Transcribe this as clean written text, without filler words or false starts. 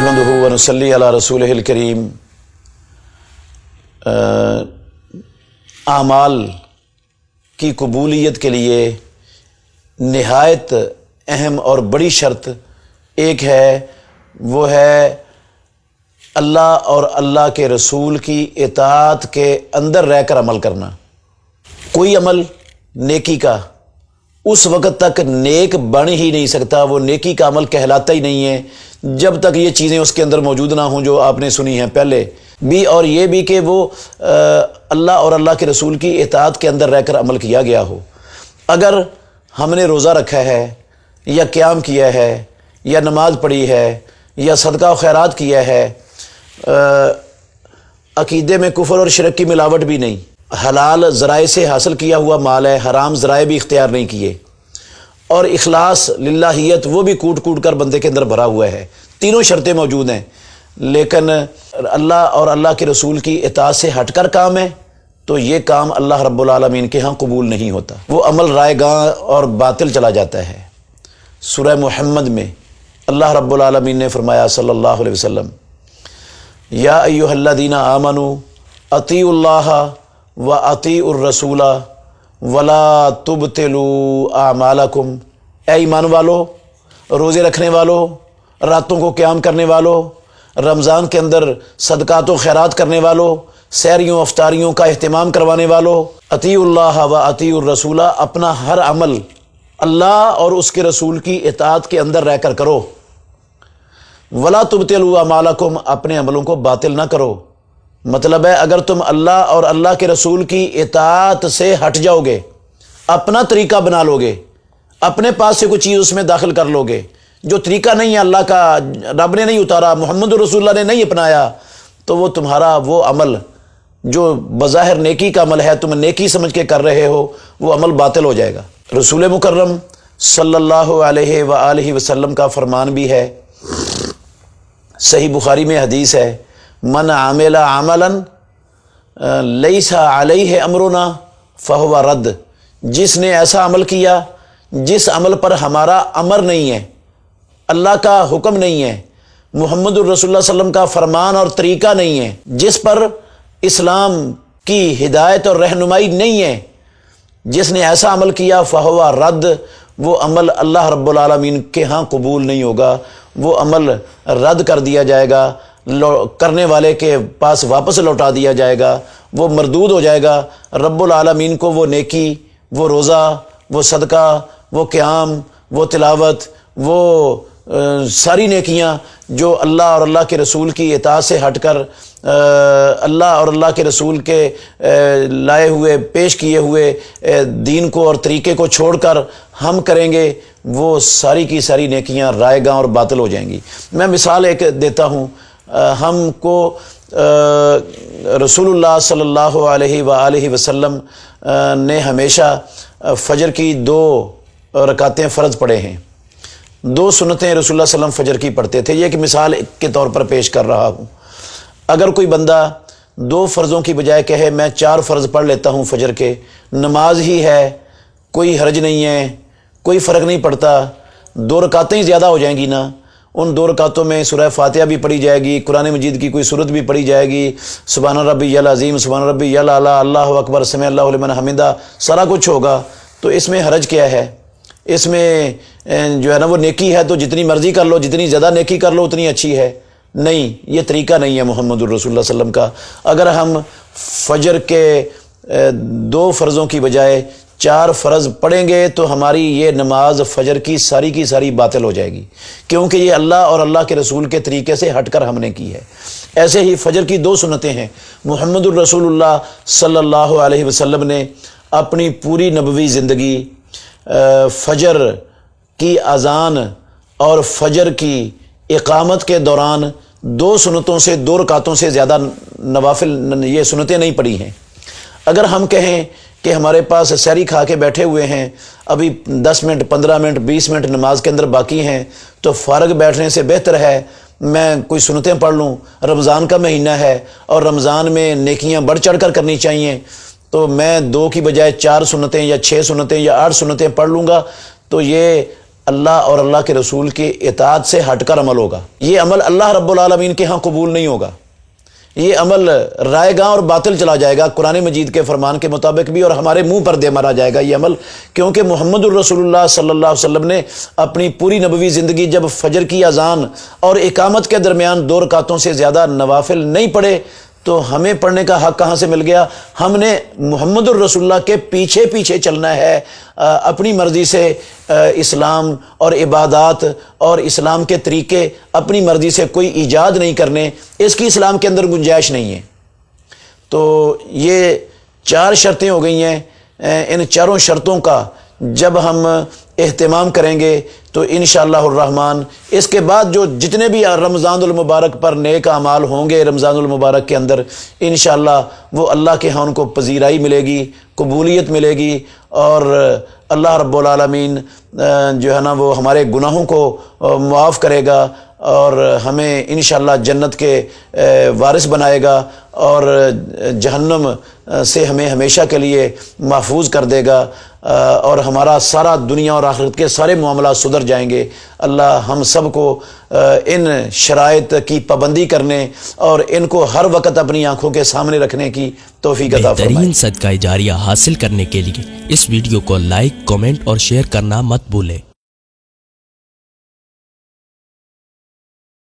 نحمدہ و نصلی علی رسولہ الکریم۔ اعمال کی قبولیت کے لیے نہایت اہم اور بڑی شرط ایک ہے، وہ ہے اللہ اور اللہ کے رسول کی اطاعت کے اندر رہ کر عمل کرنا۔ کوئی عمل نیکی کا اس وقت تک نیک بن ہی نہیں سکتا، وہ نیکی کا عمل کہلاتا ہی نہیں ہے جب تک یہ چیزیں اس کے اندر موجود نہ ہوں جو آپ نے سنی ہیں پہلے بھی، اور یہ بھی کہ وہ اللہ اور اللہ کے رسول کی اطاعت کے اندر رہ کر عمل کیا گیا ہو۔ اگر ہم نے روزہ رکھا ہے یا قیام کیا ہے یا نماز پڑھی ہے یا صدقہ و خیرات کیا ہے، عقیدے میں کفر اور شرک کی ملاوٹ بھی نہیں، حلال ذرائع سے حاصل کیا ہوا مال ہے، حرام ذرائع بھی اختیار نہیں کیے، اور اخلاص للہیت وہ بھی کوٹ کوٹ کر بندے کے اندر بھرا ہوا ہے، تینوں شرطیں موجود ہیں، لیکن اللہ اور اللہ کے رسول کی اطاعت سے ہٹ کر کام ہے تو یہ کام اللہ رب العالمین کے ہاں قبول نہیں ہوتا، وہ عمل رائے گاں اور باطل چلا جاتا ہے۔ سورہ محمد میں اللہ رب العالمین نے فرمایا صلی اللہ علیہ وسلم، یا ایھا الذین آمنوا اطیعوا اللہ و اطیعوا الرسول ولا تبطلوا اعمالکم، اے ایمان والو، روزے رکھنے والو، راتوں کو قیام کرنے والو، رمضان کے اندر صدقات و خیرات کرنے والو، سحریوں افطاریوں کا اہتمام کروانے والو، اطیعوا اللہ و اطیعوا الرسول، اپنا ہر عمل اللہ اور اس کے رسول کی اطاعت کے اندر رہ کر کرو، ولا تبطلوا اعمالکم، اپنے عملوں کو باطل نہ کرو۔ مطلب ہے اگر تم اللہ اور اللہ کے رسول کی اطاعت سے ہٹ جاؤ گے، اپنا طریقہ بنا لو گے، اپنے پاس سے کوئی چیز اس میں داخل کر لو گے جو طریقہ نہیں ہے، اللہ کا رب نے نہیں اتارا، محمد رسول اللہ نے نہیں اپنایا، تو وہ تمہارا وہ عمل جو بظاہر نیکی کا عمل ہے، تم نیکی سمجھ کے کر رہے ہو، وہ عمل باطل ہو جائے گا۔ رسول مکرم صلی اللہ علیہ وآلہ وسلم کا فرمان بھی ہے، صحیح بخاری میں حدیث ہے، من عمل عملا لیس علیہ امرنا فہو رد، جس نے ایسا عمل کیا جس عمل پر ہمارا امر نہیں ہے، اللہ کا حکم نہیں ہے، محمد الرسول اللہ صلی اللہ علیہ وسلم کا فرمان اور طریقہ نہیں ہے، جس پر اسلام کی ہدایت اور رہنمائی نہیں ہے، جس نے ایسا عمل کیا فہو رد، وہ عمل اللہ رب العالمین کے ہاں قبول نہیں ہوگا، وہ عمل رد کر دیا جائے گا، کرنے والے کے پاس واپس لوٹا دیا جائے گا، وہ مردود ہو جائے گا۔ رب العالمین کو وہ نیکی، وہ روزہ، وہ صدقہ، وہ قیام، وہ تلاوت، وہ ساری نیکیاں جو اللہ اور اللہ کے رسول کی اطاعت سے ہٹ کر اللہ اور اللہ کے رسول کے لائے ہوئے پیش کیے ہوئے دین کو اور طریقے کو چھوڑ کر ہم کریں گے، وہ ساری کی ساری نیکیاں رائے گاں اور باطل ہو جائیں گی۔ میں مثال ایک دیتا ہوں، ہم کو رسول اللہ صلی اللہ علیہ وآلہ وسلم نے ہمیشہ فجر کی 2 رکعتیں فرض پڑھے ہیں، 2 سنتیں رسول اللہ صلی اللہ علیہ وسلم فجر کی پڑھتے تھے، یہ ایک مثال کے طور پر پیش کر رہا ہوں۔ اگر کوئی بندہ 2 فرضوں کی بجائے کہے میں 4 فرض پڑھ لیتا ہوں فجر کے، نماز ہی ہے، کوئی حرج نہیں ہے، کوئی فرق نہیں پڑتا، 2 رکعتیں ہی زیادہ ہو جائیں گی نا، ان 2 رکعتوں میں سورہ فاتحہ بھی پڑھی جائے گی، قرآن مجید کی کوئی سورت بھی پڑھی جائے گی، سبحان ربی العظیم، سبحان ربی الاعلی، اللہ اکبر، سمع اللہ لمن حمدہ، سارا کچھ ہوگا، تو اس میں حرج کیا ہے؟ اس میں جو ہے نا وہ نیکی ہے تو جتنی مرضی کر لو، جتنی زیادہ نیکی کر لو اتنی اچھی ہے، نہیں، یہ طریقہ نہیں ہے محمد الرسول اللہ صلی اللہ علیہ وسلم کا۔ اگر ہم فجر کے 2 فرضوں کی بجائے 4 فرض پڑھیں گے تو ہماری یہ نماز فجر کی ساری باطل ہو جائے گی، کیونکہ یہ اللہ اور اللہ کے رسول کے طریقے سے ہٹ کر ہم نے کی ہے۔ ایسے ہی فجر کی 2 سنتیں ہیں، محمد الرسول اللہ صلی اللہ علیہ وسلم نے اپنی پوری نبوی زندگی فجر کی اذان اور فجر کی اقامت کے دوران 2 سنتوں سے 2 رکعتوں سے زیادہ نوافل یہ سنتیں نہیں پڑھی ہیں۔ اگر ہم کہیں کہ ہمارے پاس سحری کھا کے بیٹھے ہوئے ہیں، ابھی 10 منٹ 15 منٹ 20 منٹ نماز کے اندر باقی ہیں، تو فارغ بیٹھنے سے بہتر ہے میں کوئی سنتیں پڑھ لوں، رمضان کا مہینہ ہے اور رمضان میں نیکیاں بڑھ چڑھ کر کرنی چاہیے، تو میں 2 کی بجائے 4 سنتیں یا 6 سنتیں یا 8 سنتیں پڑھ لوں گا، تو یہ اللہ اور اللہ کے رسول کی اطاعت سے ہٹ کر عمل ہوگا، یہ عمل اللہ رب العالمین کے ہاں قبول نہیں ہوگا، یہ عمل رائے گاں اور باطل چلا جائے گا قرآن مجید کے فرمان کے مطابق بھی، اور ہمارے منہ پر دے مارا جائے گا یہ عمل، کیونکہ محمد الرسول اللہ صلی اللہ علیہ وسلم نے اپنی پوری نبوی زندگی جب فجر کی اذان اور اقامت کے درمیان 2 رکعتوں سے زیادہ نوافل نہیں پڑھے تو ہمیں پڑھنے کا حق کہاں سے مل گیا؟ ہم نے محمد الرسول اللہ کے پیچھے پیچھے چلنا ہے، اپنی مرضی سے اسلام اور عبادات اور اسلام کے طریقے اپنی مرضی سے کوئی ایجاد نہیں کرنے، اس کی اسلام کے اندر گنجائش نہیں ہے۔ تو یہ 4 شرطیں ہو گئی ہیں، ان چاروں شرطوں کا جب ہم اہتمام کریں گے تو انشاءاللہ الرحمن اس کے بعد جو جتنے بھی رمضان المبارک پر نیک اعمال ہوں گے رمضان المبارک کے اندر، انشاءاللہ وہ اللہ کے ہاں ان کو پذیرائی ملے گی، قبولیت ملے گی، اور اللہ رب العالمین جو ہے نا وہ ہمارے گناہوں کو معاف کرے گا اور ہمیں انشاءاللہ جنت کے وارث بنائے گا، اور جہنم سے ہمیں ہمیشہ کے لیے محفوظ کر دے گا، اور ہمارا سارا دنیا اور آخرت کے سارے معاملات سدھر جائیں گے۔ اللہ ہم سب کو ان شرائط کی پابندی کرنے اور ان کو ہر وقت اپنی آنکھوں کے سامنے رکھنے کی توفیق عطا فرمائے۔ بہترین صدقہ جاریہ حاصل کرنے کے لیے اس ویڈیو کو لائک، کمنٹ اور شیئر کرنا مت بھولیں۔